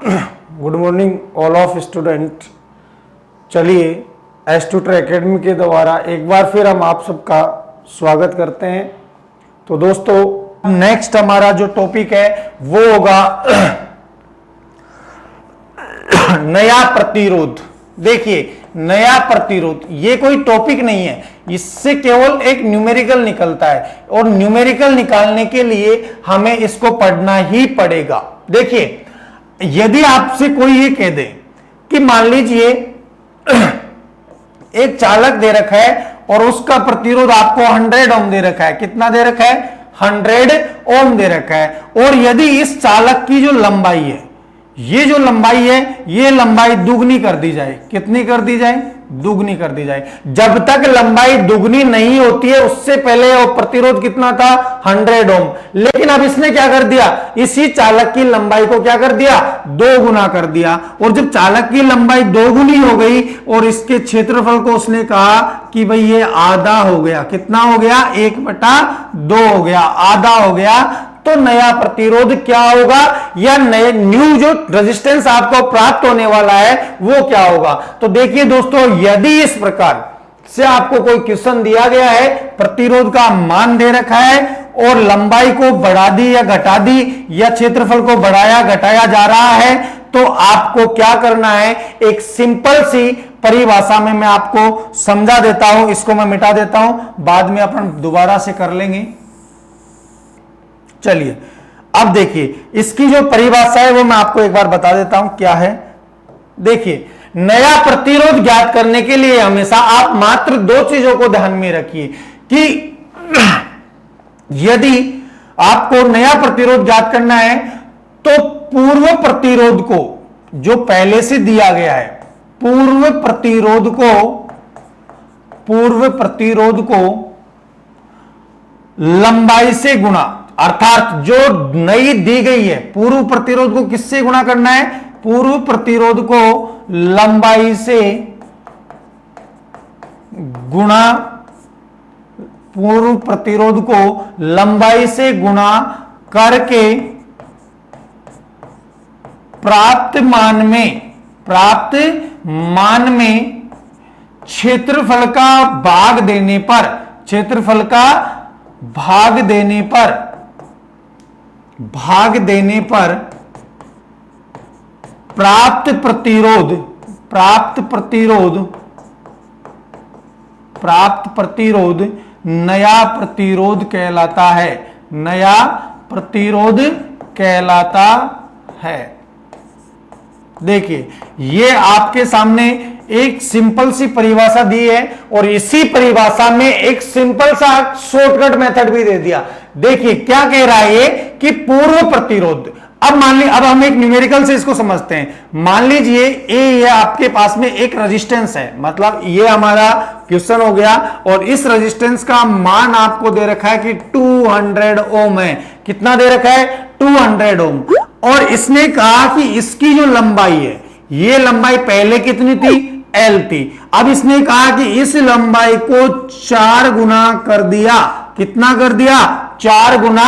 Good morning all of student. चलिए S tutor academy के द्वारा एक बार फिर हम आप सबका स्वागत करते हैं। तो दोस्तों नेक्स्ट हमारा जो टॉपिक है वो होगा नया प्रतिरोध। देखिए नया प्रतिरोध ये कोई टॉपिक नहीं है, इससे केवल एक न्यूमेरिकल निकलता है और न्यूमेरिकल निकालने के लिए हमें इसको पढ़ना ही पड़ेगा। देखिए यदि आपसे कोई ये कह दे कि मान लीजिए एक चालक दे रखा है और उसका प्रतिरोध आपको 100 ओम दे रखा है। कितना दे रखा है? 100 ओम दे रखा है। और यदि इस चालक की जो लंबाई है, ये जो लंबाई है, ये लंबाई दुगनी कर दी जाए। कितनी कर दी जाए? दुगनी कर दी जाए। जब तक लंबाई दुगनी नहीं होती है उससे पहले वो प्रतिरोध कितना था? 100 ओम। लेकिन अब इसने क्या कर दिया? इसी चालक की लंबाई को क्या कर दिया? 2 गुना कर दिया। और जब चालक की लंबाई 2 गुनी हो गई और इसके क्षेत्रफल को उसने कहा कि भाई ये आधा हो गया। कितना हो गया? 1/2 हो गया, आधा हो गया। तो नया प्रतिरोध क्या होगा या नए न्यू जो रेजिस्टेंस आपको प्राप्त होने वाला है वो क्या होगा? तो देखिए दोस्तों, यदि इस प्रकार से आपको कोई क्वेश्चन दिया गया है, प्रतिरोध का मान दे रखा है और लंबाई को बढ़ा दी या घटा दी या क्षेत्रफल को बढ़ाया घटाया जा रहा है, तो आपको क्या करना है? एक सिंपल सी परिभाषा में मैं आपको समझा देता हूं। इसको मैं मिटा देता हूं, बाद में अपन दोबारा से कर लेंगे। चलिए अब देखिए इसकी जो परिभाषा है वो मैं आपको एक बार बता देता हूं क्या है। देखिए नया प्रतिरोध ज्ञात करने के लिए हमेशा आप मात्र 2 चीजों को ध्यान में रखिए कि यदि आपको नया प्रतिरोध ज्ञात करना है तो पूर्व प्रतिरोध को जो पहले से दिया गया है, पूर्व प्रतिरोध को लंबाई से गुणा, अर्थात जो नई दी गई है पूर्व प्रतिरोध को किससे गुणा करना है? पूर्व प्रतिरोध को लंबाई से गुणा, पूर्व प्रतिरोध को लंबाई से गुणा करके प्राप्त मान में क्षेत्रफल का भाग देने पर प्राप्त प्रतिरोध नया प्रतिरोध कहलाता है। नया प्रतिरोध कहलाता है। देखिए ये आपके सामने एक सिंपल सी परिभाषा दी है और इसी परिभाषा में एक सिंपल सा शॉर्टकट मेथड भी दे दिया। देखिए क्या कह रहा है ये कि पूर्व प्रतिरोध, अब मान लीजिए, अब हम एक न्यूमेरिकल से इसको समझते हैं। मान लीजिए ये आपके पास में एक रेजिस्टेंस है, मतलब ये हमारा क्वेश्चन हो गया और इस रेजिस्टेंस का मान आपको दे रखा है कि 200 ओम है। कितना दे रखा है? 200 ओम। और इसने कहा कि इसकी जो लंबाई है, ये लंबाई पहले कितनी थी? L थी। अब इसने कहा कि इस लंबाई को 4 गुना कर दिया। कितना कर दिया? 4 गुना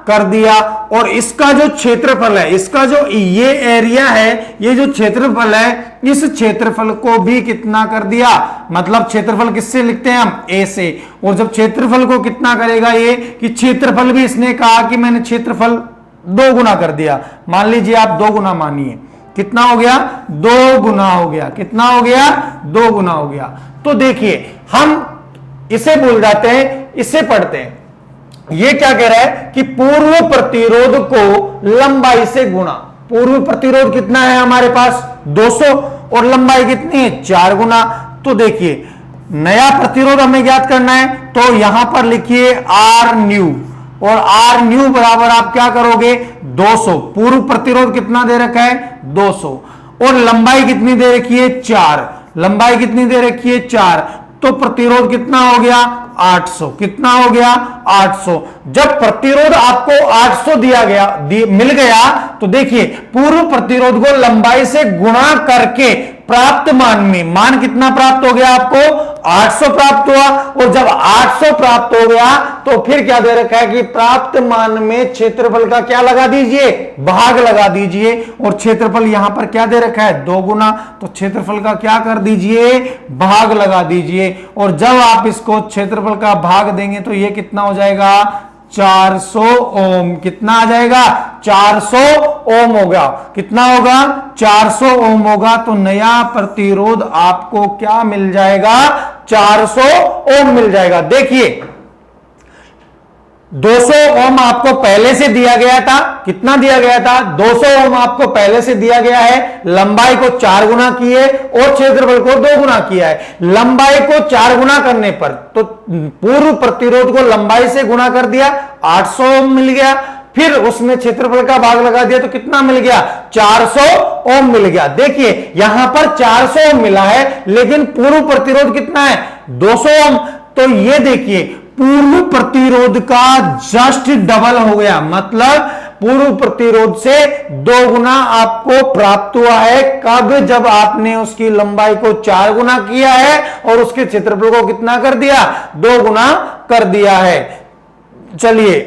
कर दिया। और इसका जो क्षेत्रफल है, इसका जो ये एरिया है, ये जो क्षेत्रफल है, इस क्षेत्रफल को भी कितना कर दिया? मतलब क्षेत्रफल किससे लिखते हैं हम? A से। और जब क्षेत्रफल को कितना करेगा ये कि क्षेत्रफल भी इसने कहा कि मैंने क्षेत्रफल 2 गुना कर दिया। मान लीजिए आप 2 गुना मानिए। कितना हो गया? 2 गुना हो गया। कितना हो गया? 2 गुना हो गया। तो देखिए हम इसे भूल जाते हैं, इसे पढ़ते हैं। ये क्या कह रहा है कि पूर्व प्रतिरोध को लंबाई से गुणा। पूर्व प्रतिरोध कितना है हमारे पास? 200 और लंबाई कितनी है? 4 गुना। तो देखिए नया प्रतिरोध हमें ज्ञात करना है तो यहां पर लिखिए R न्यू, और R न्यू बराबर आप क्या करोगे? 200। पूर्व प्रतिरोध कितना दे रखा है? 200। और लंबाई कितनी दे रखी है? 4। लंबाई कितनी दे रखी है? 4। तो प्रतिरोध कितना हो गया? 800। कितना हो गया? 800। जब प्रतिरोध आपको 800 मिल गया तो देखिए पूर्व प्रतिरोध को लंबाई से गुणा करके प्राप्त मान में, मान कितना प्राप्त हो गया आपको, 800 प्राप्त हुआ। और जब 800 प्राप्त हो गया तो फिर क्या दे रखा है कि प्राप्त मान में क्षेत्रफल का क्या लगा दीजिए, भाग लगा दीजिए। और क्षेत्रफल यहां पर क्या दे रखा है, 2 गुना, तो क्षेत्रफल का क्या कर दीजिए, भाग लगा दीजिए। और जब आप इसको क्षेत्रफल का भाग देंगे तो ये कितना हो जाएगा, 400 ओम। कितना आ जाएगा, 400 ओम होगा। कितना होगा, 400 ओम होगा। तो नया प्रतिरोध आपको क्या मिल जाएगा, 400 ओम मिल जाएगा। देखिए 200 ओम आपको पहले से दिया गया था, कितना दिया गया था, 200 ओम आपको पहले से दिया गया है। लंबाई को 4 गुना किए और क्षेत्रफल को 2 गुना किया है। लंबाई को 4 गुना करने पर तो पूर्व प्रतिरोध को लंबाई से गुणा कर दिया, 800 ओम मिल गया। फिर उसमें क्षेत्रफल का भाग लगा दिया तो कितना मिल गया, 400 ओम मिल गया। देखिए यहां पर 400 ओम मिला है लेकिन पूर्व प्रतिरोध कितना है, 200 ओम। तो ये देखिए पूर्व प्रतिरोध का जस्ट डबल हो गया, मतलब पूर्व प्रतिरोध से 2 गुना आपको प्राप्त हुआ है। कब, जब आपने उसकी लंबाई को 4 गुना किया है और उसके क्षेत्रफल को कितना कर दिया, 2 गुना कर दिया है। चलिए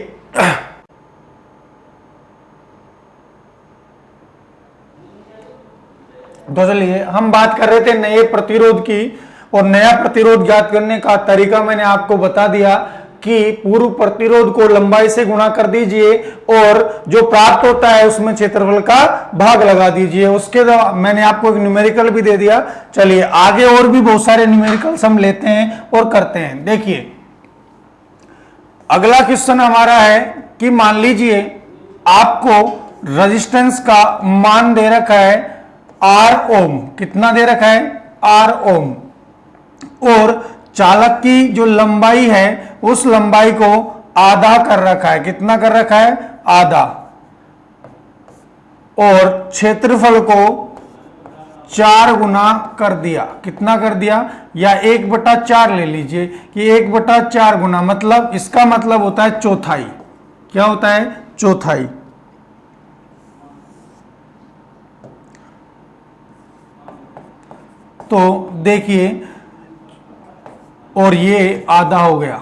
तो चलिए हम बात कर रहे थे नए प्रतिरोध की, और नया प्रतिरोध ज्ञात करने का तरीका मैंने आपको बता दिया कि पूर्व प्रतिरोध को लंबाई से गुणा कर दीजिए और जो प्राप्त होता है उसमें क्षेत्रफल का भाग लगा दीजिए। उसके बाद मैंने आपको एक न्यूमेरिकल भी दे दिया। चलिए आगे और भी बहुत सारे न्यूमेरिकल्स हम लेते हैं और करते हैं। देखिए अगला क्वेश्चन हमारा है कि मान लीजिए आपको रेजिस्टेंस का मान दे रखा है R ओम। कितना दे रखा है, R ओम। और चालक की जो लंबाई है उस लंबाई को आधा कर रखा है। कितना कर रखा है, आधा। और क्षेत्रफल को 4 गुना कर दिया। कितना कर दिया, या 1/4 ले लीजिए कि 1/4 गुना, मतलब इसका मतलब होता है चौथाई। क्या होता है, चौथाई। तो देखिए और ये आधा हो गया।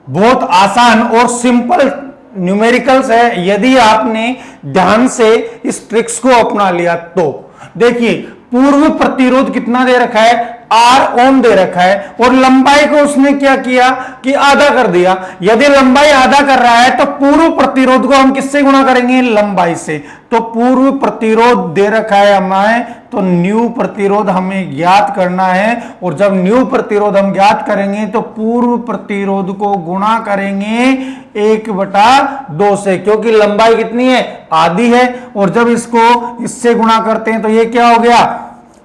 बहुत आसान और सिंपल न्यूमेरिकल्स है यदि आपने ध्यान से इस ट्रिक्स को अपना लिया तो। देखिए पूर्व प्रतिरोध कितना दे रखा है, R ओम दे रखा है और लंबाई को उसने क्या किया कि आधा कर दिया। यदि लंबाई आधा कर रहा है तो पूर्व प्रतिरोध को हम किससे गुणा करेंगे, लंबाई से। तो पूर्व प्रतिरोध दे रखा है हमें, तो न्यू प्रतिरोध हमें ज्ञात करना है। और जब न्यू प्रतिरोध हम ज्ञात करेंगे तो पूर्व प्रतिरोध को गुणा करेंगे 1/2 से, क्योंकि लंबाई कितनी है, आधी है। और जब इसको इससे गुणा करते हैं तो ये क्या हो गया,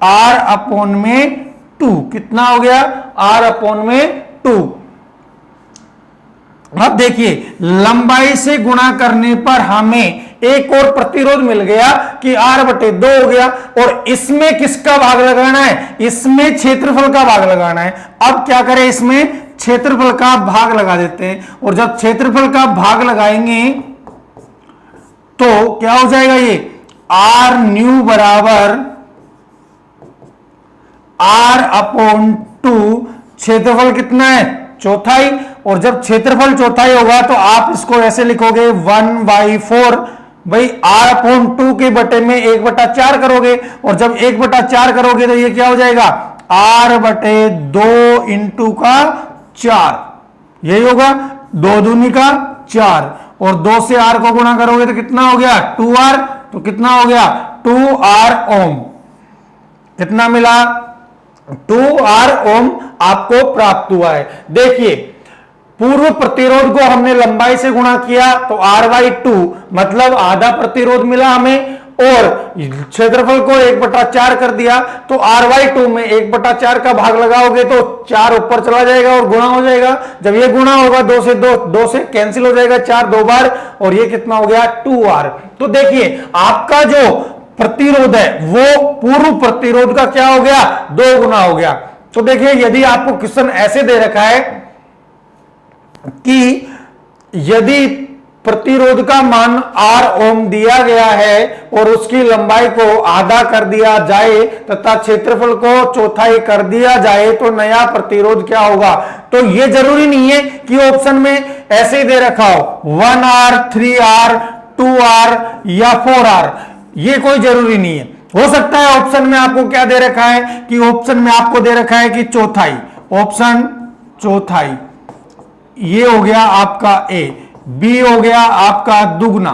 R/2। कितना हो गया, R/2। अब देखिए लंबाई से गुणा करने पर हमें एक और प्रतिरोध मिल गया कि R/2 हो गया। और इसमें किसका भाग लगाना है, इसमें क्षेत्रफल का भाग लगाना है। अब क्या करें, इसमें क्षेत्रफल का भाग लगा देते हैं। और जब क्षेत्रफल का भाग लगाएंगे तो क्या हो जाएगा, ये R न्यू बराबर R/2। क्षेत्रफल कितना है, चौथाई। और जब क्षेत्रफल चौथाई होगा तो आप इसको ऐसे लिखोगे 1/4। भाई R/2 के बटे में 1/4 करोगे। और जब 1/4 करोगे तो ये क्या हो जाएगा, R/2 इंटू का 4। यही होगा, 2 दूनी का 4। और 2 से R को गुणा करोगे तो कितना हो गया, 2R। तो कितना हो गया, 2R ओम। कितना मिला, 2R ओम आपको प्राप्त हुआ है। देखिए पूर्व प्रतिरोध को हमने लंबाई से गुणा किया तो R/2, मतलब आधा प्रतिरोध मिला हमें। और क्षेत्रफल को 1/4 कर दिया तो R/2 में 1/4 का भाग लगाओगे तो 4 ऊपर चला जाएगा और गुणा हो जाएगा। जब ये गुणा होगा 2 से 2 से कैंसिल हो जाएगा, 4 2 बार, और ये कितना हो गया, 2R। तो देखिए आपका जो प्रतिरोध है वो पूर्व प्रतिरोध का क्या हो गया, 2 गुना हो गया। तो देखिए यदि आपको क्वेश्चन ऐसे दे रखा है कि यदि प्रतिरोध का मान R ओम दिया गया है और उसकी लंबाई को आधा कर दिया जाए तथा क्षेत्रफल को चौथाई कर दिया जाए तो नया प्रतिरोध क्या होगा। तो यह जरूरी नहीं है कि ऑप्शन में ऐसे ही दे रखा हो 1R, 3R, 2R या 4R, यह कोई जरूरी नहीं है। हो सकता है ऑप्शन में आपको क्या दे रखा है कि ऑप्शन में आपको दे रखा है कि चौथाई, ऑप्शन चौथाई, ये हो गया आपका ए, बी हो गया आपका दुगना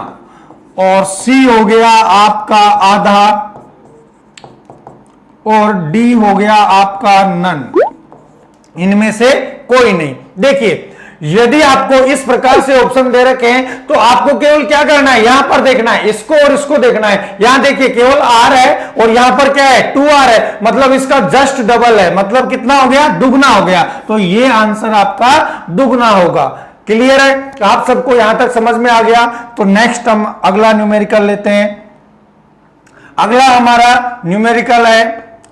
और सी हो गया आपका आधा और डी हो गया आपका नन, इनमें से कोई नहीं। देखिए यदि आपको इस प्रकार से ऑप्शन दे रखे हैं तो आपको केवल क्या करना है, यहां पर देखना है, इसको और इसको देखना है। यहां देखिए केवल आर है और यहां पर क्या है 2R है, मतलब इसका जस्ट डबल है, मतलब कितना हो गया, दुगना हो गया। तो ये आंसर आपका दुगना होगा। क्लियर है, आप सबको यहां तक समझ में आ गया। तो नेक्स्ट हम अगला न्यूमेरिकल लेते हैं। अगला हमारा न्यूमेरिकल है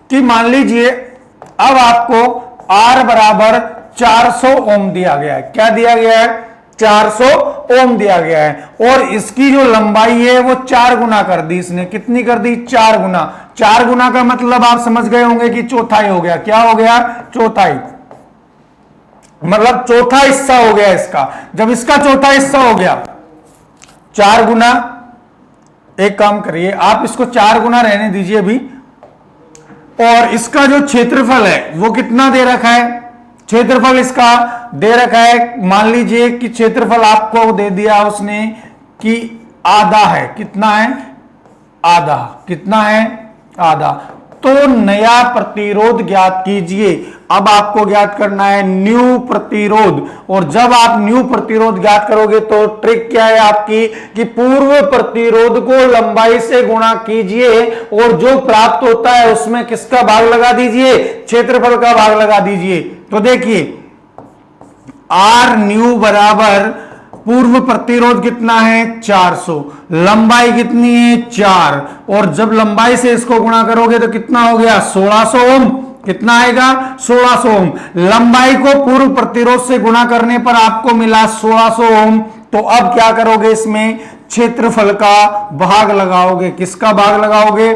कि मान लीजिए अब आपको R बराबर 400 ओम दिया गया है। क्या दिया गया है, 400 ओम दिया गया है और इसकी जो लंबाई है वो 4 गुना कर दी इसने। कितनी कर दी, 4 गुना। 4 गुना का मतलब आप समझ गए होंगे कि चौथाई हो गया। क्या हो गया, चौथाई, मतलब चौथा हिस्सा हो गया इसका। जब इसका चौथा हिस्सा हो गया 4 गुना, एक काम करिए आप इसको 4 गुना रहने दीजिए अभी, और इसका जो क्षेत्रफल है वो कितना दे रखा है, क्षेत्रफल इसका दे रखा है, मान लीजिए कि क्षेत्रफल आपको दे दिया उसने कि आधा है। कितना है, आधा। कितना है, आधा। तो नया प्रतिरोध ज्ञात कीजिए। अब आपको ज्ञात करना है न्यू प्रतिरोध, और जब आप न्यू प्रतिरोध ज्ञात करोगे तो ट्रिक क्या है आपकी कि पूर्व प्रतिरोध को लंबाई से गुणा कीजिए और जो प्राप्त होता है उसमें किसका भाग लगा दीजिए, क्षेत्रफल का भाग लगा दीजिए। तो देखिए आर न्यू बराबर पूर्व प्रतिरोध कितना है 400, लंबाई कितनी है 4, और जब लंबाई से इसको गुणा करोगे तो कितना हो गया 1600 ओम। कितना आएगा 1600 ओम। लंबाई को पूर्व प्रतिरोध से गुणा करने पर आपको मिला 1600 ओम। तो अब क्या करोगे, इसमें क्षेत्रफल का भाग लगाओगे। किसका भाग लगाओगे,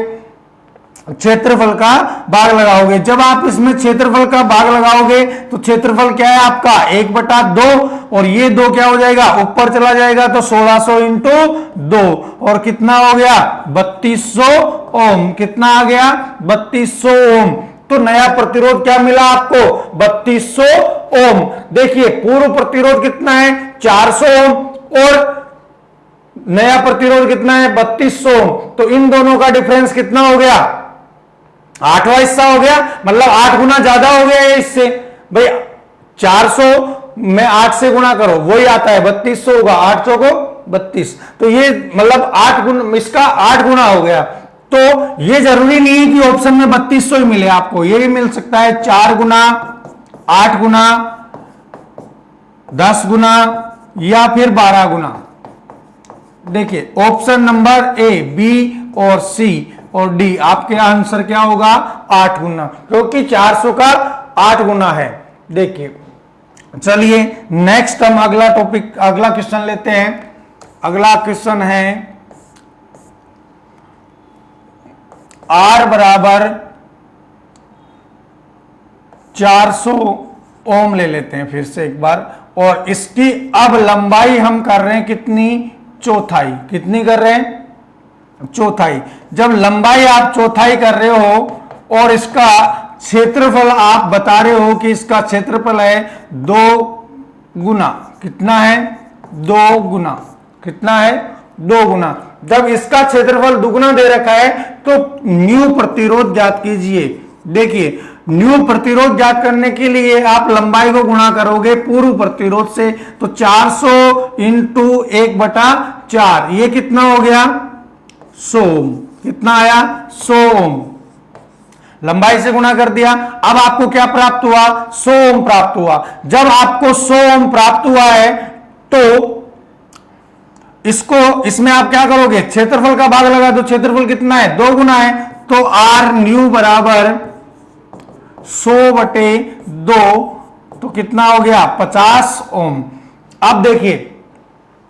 क्षेत्रफल का भाग लगाओगे। जब आप इसमें क्षेत्रफल का भाग लगाओगे तो क्षेत्रफल क्या है आपका 1/2, और ये 2 क्या हो जाएगा, ऊपर चला जाएगा तो 1600 इंटू 2, और कितना हो गया 3200 ओम। कितना आ गया 3200 ओम। तो नया प्रतिरोध क्या मिला आपको 3200 ओम। देखिए पूर्व प्रतिरोध कितना है 400 ओम और नया प्रतिरोध कितना है 3200 ओम। तो इन दोनों का डिफरेंस कितना हो गया, 8वां हिस्सा हो गया, मतलब 8 गुना ज्यादा हो गया है इससे। भाई 400 में 8 से गुणा करो वही आता है 3200 होगा, 800 को 32, तो ये मतलब 8 गुना, इसका 8 गुना हो गया। तो ये जरूरी नहीं है कि ऑप्शन में 3200 ही मिले आपको, ये भी मिल सकता है 4 गुना, 8 गुना, 10 गुना या फिर 12 गुना। देखिए ऑप्शन नंबर ए, बी और सी और डी, आपके आंसर क्या होगा 8 गुना, क्योंकि 400 का 8 गुना है। देखिए चलिए नेक्स्ट हम अगला टॉपिक, अगला क्वेश्चन लेते हैं। अगला क्वेश्चन है R बराबर 400 ओम ले लेते हैं फिर से एक बार, और इसकी अब लंबाई हम कर रहे हैं कितनी, चौथाई। कितनी कर रहे हैं, चौथाई। जब लंबाई आप चौथाई कर रहे हो और इसका क्षेत्रफल आप बता रहे हो कि इसका क्षेत्रफल है 2 गुना, कितना है 2 गुना, कितना है 2 गुना। जब इसका क्षेत्रफल दुगुना दे रखा है तो न्यू प्रतिरोध ज्ञात कीजिए। देखिए न्यू प्रतिरोध ज्ञात करने के लिए आप लंबाई को गुणा करोगे पूर्व प्रतिरोध से, तो 400 इंटू 1/4, ये कितना हो गया 100 ओम। कितना आया 100 ओम। लंबाई से गुणा कर दिया, अब आपको क्या प्राप्त हुआ 100 ओम प्राप्त हुआ। जब आपको 100 ओम प्राप्त हुआ है तो इसको, इसमें आप क्या करोगे, क्षेत्रफल का भाग लगा दो। क्षेत्रफल कितना है 2 गुना है, तो आर न्यू बराबर 100/2, तो कितना हो गया 50 ओम। अब देखिए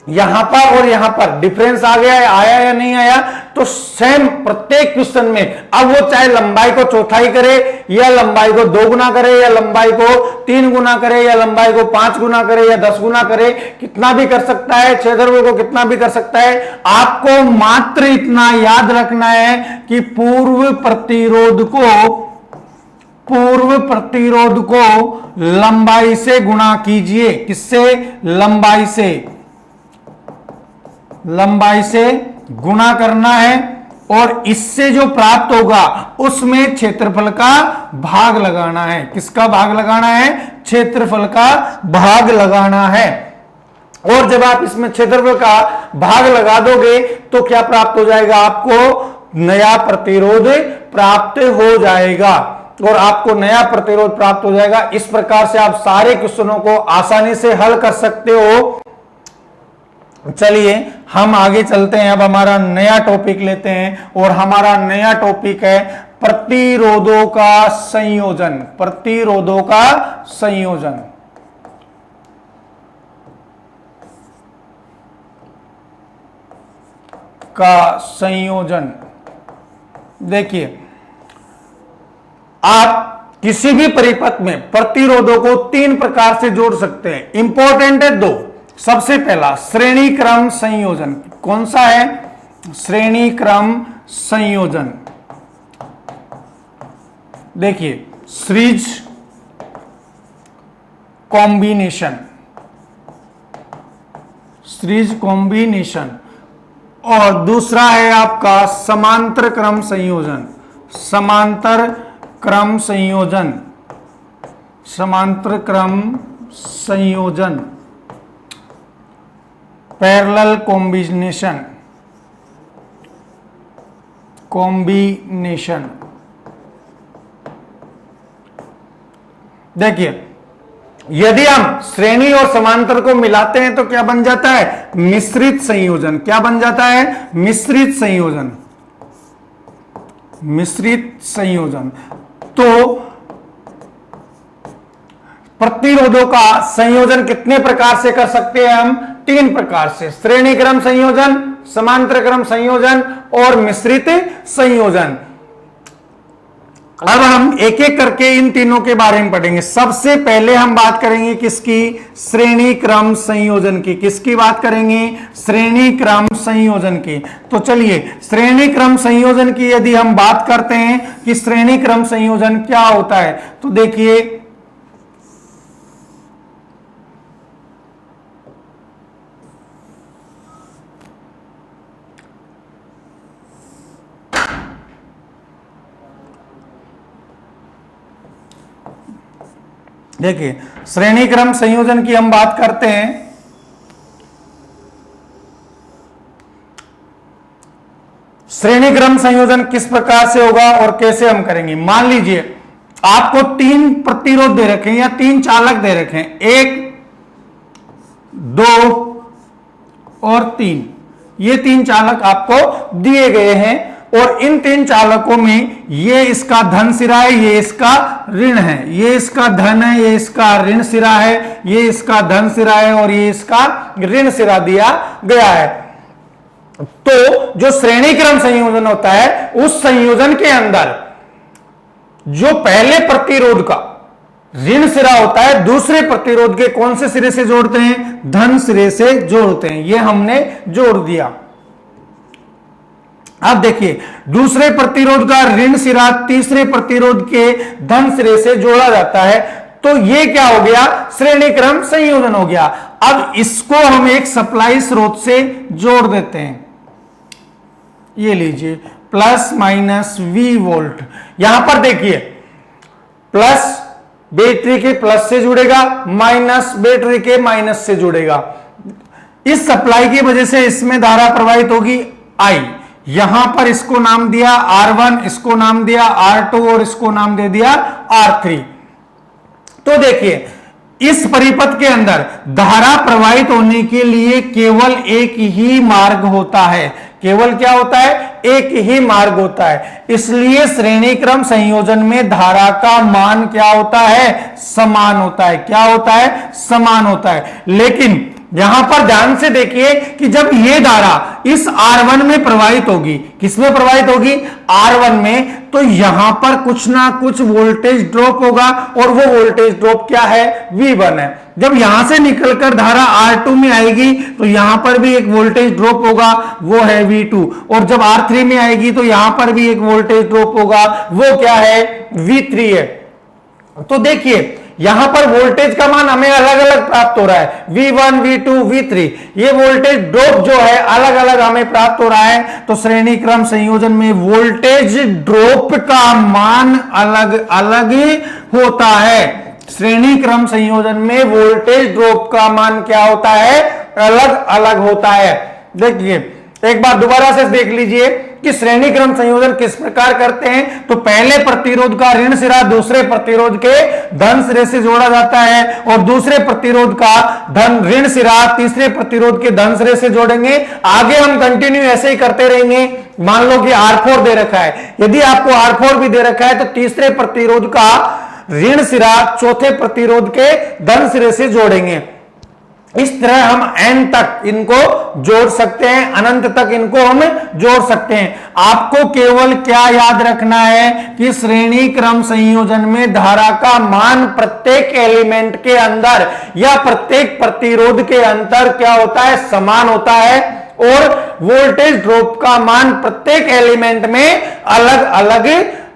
यहां पर और यहां पर डिफरेंस आ गया है, आया या नहीं आया? तो सेम प्रत्येक क्वेश्चन में अब वो चाहे लंबाई को चौथाई करे या लंबाई को 2 गुना करे या लंबाई को 3 गुना करे या लंबाई को 5 गुना करे या 10 गुना करे, कितना भी कर सकता है, क्षेत्रफल को कितना भी कर सकता है। आपको मात्र इतना याद रखना है कि पूर्व प्रतिरोध को लंबाई से गुणा कीजिए। किससे? लंबाई से गुणा करना है और इससे जो प्राप्त होगा उसमें क्षेत्रफल का भाग लगाना है। किसका भाग लगाना है? क्षेत्रफल का भाग लगाना है। और जब आप इसमें क्षेत्रफल का भाग लगा दोगे तो क्या प्राप्त हो जाएगा? आपको नया प्रतिरोध प्राप्त हो जाएगा और आपको नया प्रतिरोध प्राप्त हो जाएगा। इस प्रकार से आप सारे क्वेश्चनों को आसानी से हल कर सकते हो। चलिए हम आगे चलते हैं। अब हमारा नया टॉपिक लेते हैं और हमारा नया टॉपिक है प्रतिरोधों का संयोजन। प्रतिरोधों का संयोजन। देखिए आप किसी भी परिपथ में प्रतिरोधों को 3 प्रकार से जोड़ सकते हैं। इंपॉर्टेंट है 2। सबसे पहला श्रेणी क्रम संयोजन। कौन सा है? श्रेणी क्रम संयोजन। देखिए सीरीज कॉम्बिनेशन। और दूसरा है आपका समांतर क्रम संयोजन। समांतर क्रम संयोजन। Parallel combination. देखिए यदि हम श्रेणी और समांतर को मिलाते हैं तो क्या बन जाता है? मिश्रित संयोजन। क्या बन जाता है? मिश्रित संयोजन। तो प्रतिरोधों का संयोजन कितने प्रकार से कर सकते हैं हम? 3 प्रकार से। श्रेणी क्रम संयोजन, समांतर क्रम संयोजन और मिश्रित संयोजन। अब हम एक एक करके इन तीनों के बारे में पढ़ेंगे। सबसे पहले हम बात करेंगे किसकी? श्रेणी क्रम संयोजन की। किसकी बात करेंगे? श्रेणी क्रम संयोजन की। तो चलिए श्रेणी क्रम संयोजन की यदि हम बात करते हैं कि श्रेणी क्रम संयोजन क्या होता है, तो देखिए श्रेणी क्रम संयोजन की हम बात करते हैं। श्रेणी क्रम संयोजन किस प्रकार से होगा और कैसे हम करेंगे? मान लीजिए आपको 3 प्रतिरोध दे रखे हैं या 3 चालक दे रखे हैं, 1, 2 और 3। ये 3 चालक आपको दिए गए हैं और इन 3 चालकों में ये इसका धन सिरा है, ये इसका ऋण है, ये इसका धन है, ये इसका ऋण सिरा है, ये इसका धन सिरा है और ये इसका ऋण सिरा दिया गया है। तो जो श्रेणी क्रम संयोजन होता है उस संयोजन के अंदर जो पहले प्रतिरोध का ऋण सिरा होता है दूसरे प्रतिरोध के कौन से सिरे से जोड़ते हैं? धन सिरे से जोड़ते हैं। ये हमने जोड़ दिया। अब देखिए दूसरे प्रतिरोध का ऋण सिरा तीसरे प्रतिरोध के धन सिरे से जोड़ा जाता है, तो ये क्या हो गया? श्रेणी क्रम संयोजन हो गया। अब इसको हम एक सप्लाई स्रोत से जोड़ देते हैं। ये लीजिए प्लस माइनस V वोल्ट। यहां पर देखिए प्लस बैटरी के प्लस से जुड़ेगा, माइनस बैटरी के माइनस से जुड़ेगा। इस सप्लाई की वजह से इसमें धारा प्रवाहित होगी I। यहां पर इसको नाम दिया R1, इसको नाम दिया R2 और इसको नाम दे दिया R3। तो देखिए इस परिपथ के अंदर धारा प्रवाहित होने के लिए केवल एक ही मार्ग होता है। केवल क्या होता है? एक ही मार्ग होता है। इसलिए श्रेणी क्रम संयोजन में धारा का मान क्या होता है? समान होता है। क्या होता है? समान होता है। लेकिन यहां पर ध्यान से देखिए कि जब ये धारा इस R1 में प्रवाहित होगी, किसमें प्रवाहित होगी? R1 में, तो यहां पर कुछ ना कुछ वोल्टेज ड्रॉप होगा और वो वोल्टेज ड्रॉप क्या है? V1 है। जब यहां से निकलकर धारा R2 में आएगी तो यहां पर भी एक वोल्टेज ड्रॉप होगा, वो है V2, और जब R3 में आएगी तो यहां पर भी एक वोल्टेज ड्रॉप होगा, वो क्या है? V3 है। तो देखिए यहां पर वोल्टेज का मान हमें अलग अलग प्राप्त हो रहा है, V1, V2, V3, ये वोल्टेज ड्रॉप जो है अलग अलग हमें प्राप्त हो रहा है। तो श्रेणी क्रम संयोजन में वोल्टेज ड्रॉप का मान अलग अलग होता है। श्रेणी क्रम संयोजन में वोल्टेज ड्रॉप का मान क्या होता है? अलग अलग होता है। देखिए एक बार दोबारा से देख लीजिए कि श्रेणी क्रम संयोजन किस प्रकार करते हैं। तो पहले प्रतिरोध का ऋण सिरा दूसरे प्रतिरोध के धन सिरे से जोड़ा जाता है और दूसरे प्रतिरोध का ऋण सिरा तीसरे प्रतिरोध के धन सिरे से जोड़ेंगे। आगे हम कंटिन्यू ऐसे ही करते रहेंगे। मान लो कि R4 दे रखा है, यदि आपको R4 भी दे रखा है तो तीसरे प्रतिरोध का ऋण सिरा चौथे प्रतिरोध के धन सिरे से जोड़ेंगे। इस तरह हम n तक इनको जोड़ सकते हैं, अनंत तक इनको हम जोड़ सकते हैं। आपको केवल क्या याद रखना है कि श्रेणी क्रम संयोजन में धारा का मान प्रत्येक एलिमेंट के अंदर या प्रत्येक प्रतिरोध के अंतर क्या होता है? समान होता है, और वोल्टेज ड्रॉप का मान प्रत्येक एलिमेंट में अलग अलग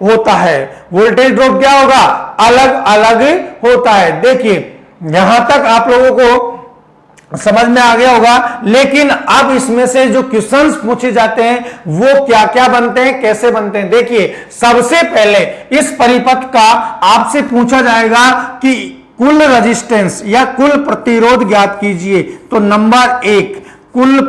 होता है। वोल्टेज ड्रॉप क्या होगा? अलग अलग होता है। देखिए यहां तक आप लोगों को समझ में आ गया होगा, लेकिन अब इसमें से जो क्वेश्चंस पूछे जाते हैं वो क्या क्या बनते हैं, कैसे बनते हैं। देखिए सबसे पहले इस परिपथ का आपसे पूछा जाएगा कि कुल रेजिस्टेंस या कुल प्रतिरोध ज्ञात कीजिए। तो नंबर 1 कुल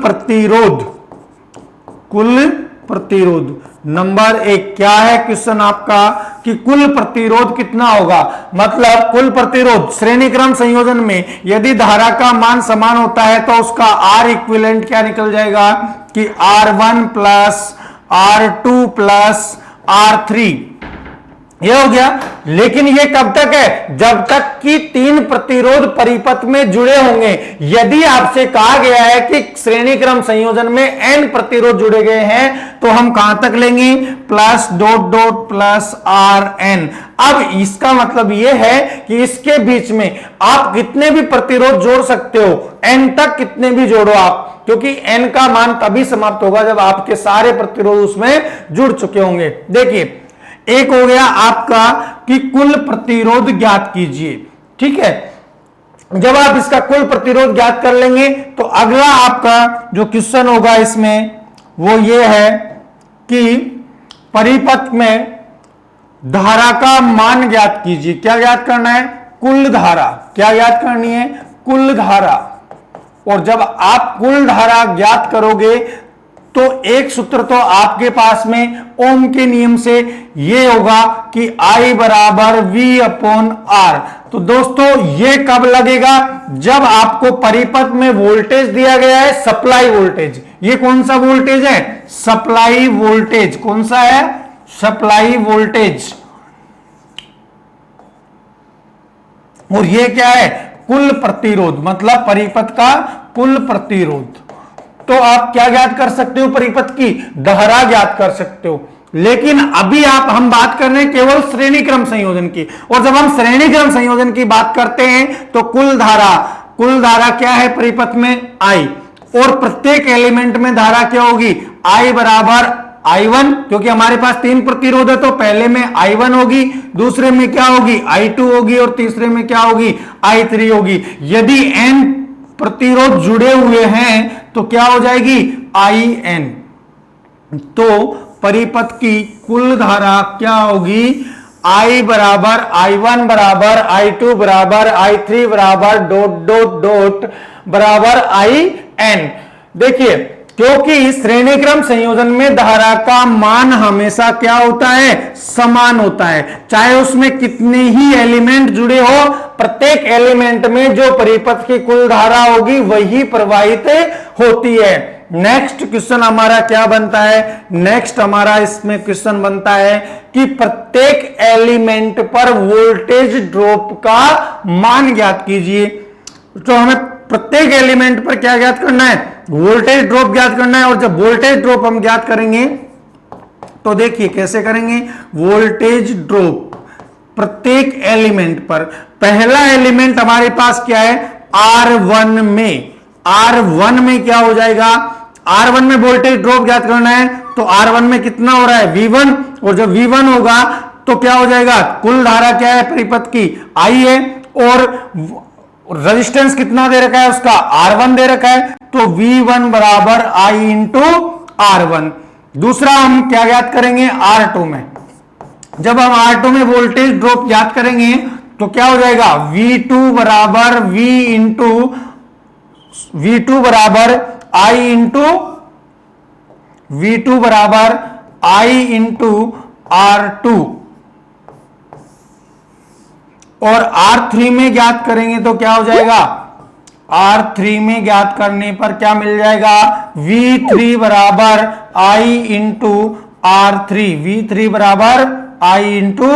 प्रतिरोध नंबर 1 क्या है क्वेश्चन आपका कि कुल प्रतिरोध कितना होगा? मतलब कुल प्रतिरोध श्रेणी क्रम संयोजन में यदि धारा का मान समान होता है तो उसका R इक्विवेलेंट क्या निकल जाएगा कि R1 plus R2 plus R3, ये हो गया। लेकिन ये कब तक है? जब तक कि तीन प्रतिरोध परिपथ में जुड़े होंगे। यदि आपसे कहा गया है कि श्रेणी क्रम संयोजन में n प्रतिरोध जुड़े गए हैं तो हम कहां तक लेंगे? Plus dot dot plus Rn। अब इसका मतलब यह है कि इसके बीच में आप कितने भी प्रतिरोध जोड़ सकते हो, n तक कितने भी जोड़ो आप, क्योंकि n का मान तभी समाप्त होगा जब आपके सारे प्रतिरोध उसमें जुड़ चुके होंगे। देखिए एक हो गया आपका कि कुल प्रतिरोध ज्ञात कीजिए, ठीक है। जब आप इसका कुल प्रतिरोध ज्ञात कर लेंगे तो अगला आपका जो क्वेश्चन होगा इसमें वो ये है कि परिपथ में धारा का मान ज्ञात कीजिए। क्या ज्ञात करना है? कुल धारा। क्या ज्ञात करनी है? कुल धारा। और जब आप कुल धारा ज्ञात करोगे तो एक सूत्र तो आपके पास में ओम के नियम से ये होगा कि I बराबर V अपॉन R। तो दोस्तों ये कब लगेगा? जब आपको परिपथ में वोल्टेज दिया गया है, सप्लाई वोल्टेज। ये कौन सा वोल्टेज है? Supply voltage. कौन सा है? Supply voltage. और ये क्या है? कुल प्रतिरोध, मतलब परिपथ का कुल प्रतिरोध। तो आप क्या ज्ञात कर सकते हो? परिपथ की धारा ज्ञात कर सकते हो। लेकिन अभी हम बात कर रहे हैं केवल श्रेणी क्रम संयोजन की, और जब हम श्रेणी क्रम संयोजन की बात करते हैं तो कुल धारा क्या है परिपथ में? I। और प्रत्येक एलिमेंट में धारा क्या होगी? I बराबर I1, क्योंकि हमारे पास तीन प्रतिरोध है तो पहले में I1 होगी, दूसरे में क्या होगी? I2 होगी, और तीसरे में क्या होगी? I3 होगी। यदि n प्रतिरोध जुड़े हुए हैं तो क्या हो जाएगी? IN। तो परिपथ की कुल धारा क्या होगी? I बराबर I1 बराबर I2 बराबर I3 बराबर डॉट डॉट डॉट बराबर IN। देखिए क्योंकि श्रेणी क्रम संयोजन में धारा का मान हमेशा क्या होता है? समान होता है, चाहे उसमें कितने ही एलिमेंट जुड़े हो। प्रत्येक एलिमेंट में जो परिपथ की कुल धारा होगी वही प्रवाहित होती है। नेक्स्ट क्वेश्चन हमारा क्या बनता है? नेक्स्ट हमारा इसमें क्वेश्चन बनता है कि प्रत्येक एलिमेंट पर वोल्टेज ड्रॉप का मान ज्ञात कीजिए। तो हमें प्रत्येक एलिमेंट पर क्या ज्ञात करना है, वोल्टेज ड्रॉप ज्ञात करना है। और जब वोल्टेज ड्रॉप हम ज्ञात करेंगे तो देखिए कैसे करेंगे, वोल्टेज ड्रॉप प्रत्येक एलिमेंट पर, पहला एलिमेंट हमारे पास क्या है, R1 में, R1 में क्या हो जाएगा, R1 में वोल्टेज ड्रॉप ज्ञात करना है, तो R1 में कितना हो रहा है, V1, और जब V1 होगा तो क्या हो जाएगा, कुल धारा क्या है परिपथ की, I है, और रेजिस्टेंस कितना दे रखा है उसका, R1 दे रखा है, तो V1 बराबर I इंटू R1। दूसरा हम क्या ज्ञात करेंगे, R2 में, जब हम R2 में वोल्टेज ड्रॉप ज्ञात करेंगे तो क्या हो जाएगा, V2 बराबर V2 बराबर I इंटू V2 बराबर I इंटू R2, और R3 में ज्ञात करेंगे तो क्या हो जाएगा, R3 में ज्ञात करने पर क्या मिल जाएगा, V3 बराबर I इंटू R3, V3 बराबर I इंटू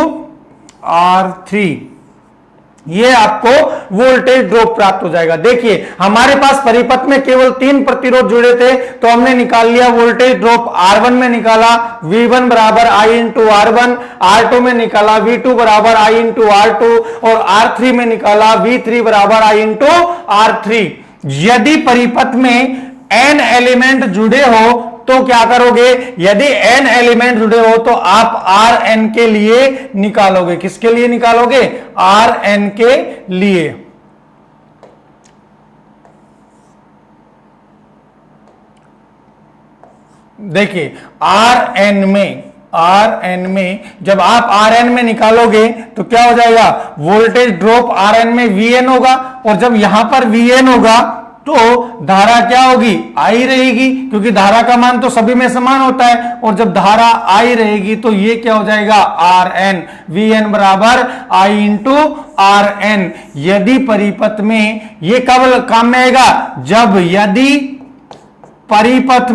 R3, ये आपको वोल्टेज ड्रॉप प्राप्त हो जाएगा। देखिए हमारे पास परिपथ में केवल 3 प्रतिरोध जुड़े थे, तो हमने निकाल लिया वोल्टेज ड्रॉप, R1 में निकाला V1 बराबर I इंटू R1, R2 में निकाला V2 बराबर I इंटू R2, और R3 में निकाला V3 बराबर I इंटू R3। यदि परिपथ में n एलिमेंट जुड़े हो तो क्या करोगे, यदि n एलिमेंट जुड़े हो तो आप Rn के लिए निकालोगे, किसके लिए निकालोगे, Rn के लिए। देखिए Rn में जब आप Rn में निकालोगे तो क्या हो जाएगा, वोल्टेज ड्रॉप Rn में Vn होगा, और जब यहां पर Vn होगा तो धारा क्या होगी, आई रहेगी, क्योंकि धारा का मान तो सभी में समान होता है, और जब धारा आई रहेगी तो ये क्या हो जाएगा, Rn, Vn बराबर I इंटू Rn। यदि परिपथ में, ये कब काम में आएगा, जब यदि परिपथ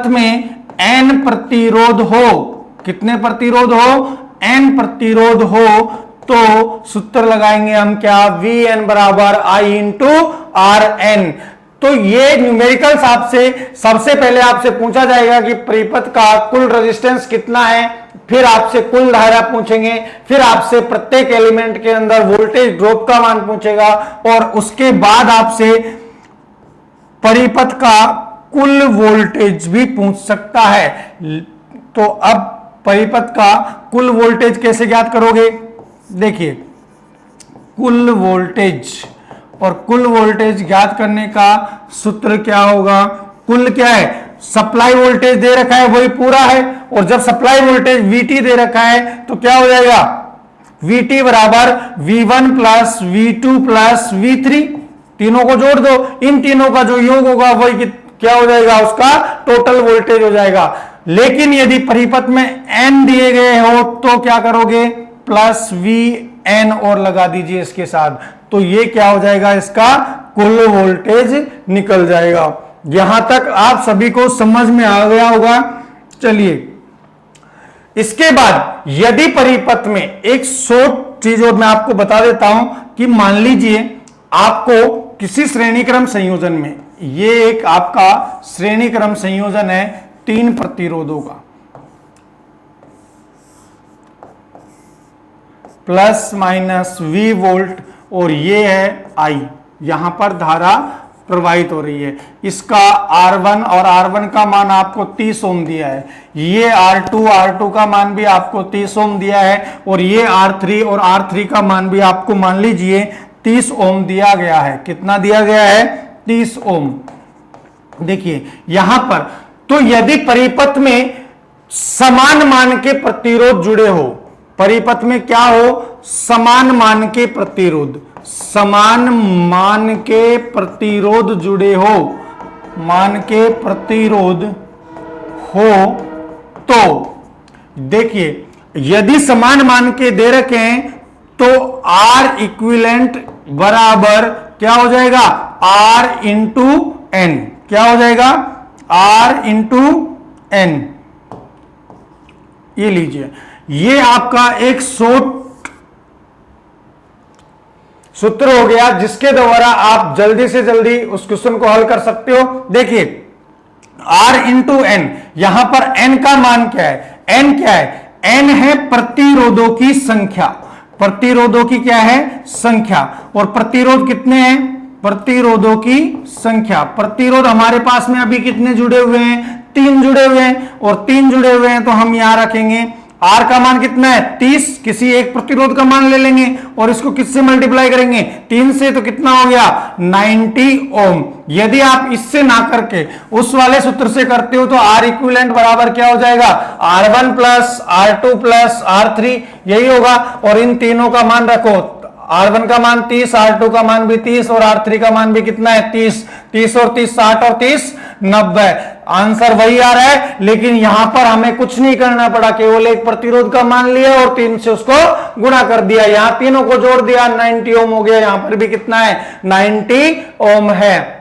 में n प्रतिरोध हो, कितने प्रतिरोध हो, n प्रतिरोध हो, तो सूत्र लगाएंगे हम क्या, Vn बराबर I इंटू Rn। तो ये न्यूमेरिकल्स आपसे सबसे पहले आपसे पूछा जाएगा कि परिपथ का कुल रेजिस्टेंस कितना है, फिर आपसे कुल धारा पूछेंगे, फिर आपसे प्रत्येक एलिमेंट के अंदर वोल्टेज ड्रॉप का मान पूछेगा, और उसके बाद आपसे परिपथ का कुल वोल्टेज भी पूछ सकता है। तो अब परिपथ का कुल वोल्टेज कैसे ज्ञात करोगे, देखिए कुल वोल्टेज, और कुल वोल्टेज ज्ञात करने का सूत्र क्या होगा, कुल क्या है, सप्लाई वोल्टेज दे रखा है वही पूरा है, और जब सप्लाई वोल्टेज Vt दे रखा है तो क्या हो जाएगा, Vt बराबर V1 plus V2 plus V3, तीनों को जोड़ दो, इन तीनों का जो योग होगा वही क्या हो जाएगा, उसका टोटल वोल्टेज हो जाएगा। लेकिन यदि परिपथ में n दिए गए हो तो क्या करोगे, प्लस Vn और लगा दीजिए इसके साथ, तो ये क्या हो जाएगा, इसका कुल वोल्टेज निकल जाएगा। यहां तक आप सभी को समझ में आ गया होगा। चलिए इसके बाद यदि परिपथ में एक शॉर्ट चीज और मैं आपको बता देता हूं कि मान लीजिए आपको किसी श्रेणी क्रम संयोजन में, ये एक आपका श्रेणी क्रम संयोजन है 3 प्रतिरोधों का, प्लस माइनस V वोल्ट, और ये है I, यहां पर धारा प्रवाहित हो रही है, इसका R1 और R1 का मान आपको 30 ओम दिया है, ये R2 का मान भी आपको 30 ओम दिया है, और ये R3 और R3 का मान भी आपको मान लीजिए 30 ओम दिया गया है। कितना दिया गया है, 30 ओम। देखिए यहां पर, तो यदि परिपथ में समान मान के प्रतिरोध जुड़े हो, परिपथ में क्या हो, समान मान के प्रतिरोध, समान मान के प्रतिरोध जुड़े हो, मान के प्रतिरोध हो, तो देखिए यदि समान मान के दे रखे हैं तो R इक्विवेलेंट बराबर क्या हो जाएगा, R इंटू एन, क्या हो जाएगा, R इंटू एन। ये लीजिए, ये आपका एक सूत्र हो गया जिसके द्वारा आप जल्दी से जल्दी उस क्वेश्चन को हल कर सकते हो। देखिए R इंटू एन, यहां पर n का मान क्या है, n क्या है, n है प्रतिरोधों की संख्या, प्रतिरोधों की क्या है संख्या, और प्रतिरोध कितने हैं, प्रतिरोधों की संख्या, प्रतिरोध हमारे पास में अभी कितने जुड़े हुए हैं, 3 जुड़े हुए हैं, और 3 जुड़े हुए हैं तो हम यहां रखेंगे R का मान कितना है 30, किसी एक प्रतिरोध का मान ले लेंगे और इसको किससे मल्टीप्लाई करेंगे 3 से, तो कितना हो गया 90 ओम। यदि आप इससे ना करके उस वाले सूत्र से करते हो तो R इक्विवेलेंट बराबर क्या हो जाएगा R1 plus R2 plus R3, यही होगा, और इन तीनों का मान रखो, R1 का मान 30, R2 का मान भी 30 और R3 का मान भी कितना है 30, 30 और 30 60 और 30 90, आंसर वही आ रहा है। लेकिन यहां पर हमें कुछ नहीं करना पड़ा, केवल एक प्रतिरोध का मान लिया और 3 से उसको गुणा कर दिया, यहां तीनों को जोड़ दिया 90 ओम हो गया, यहां पर भी कितना है 90 ओम है।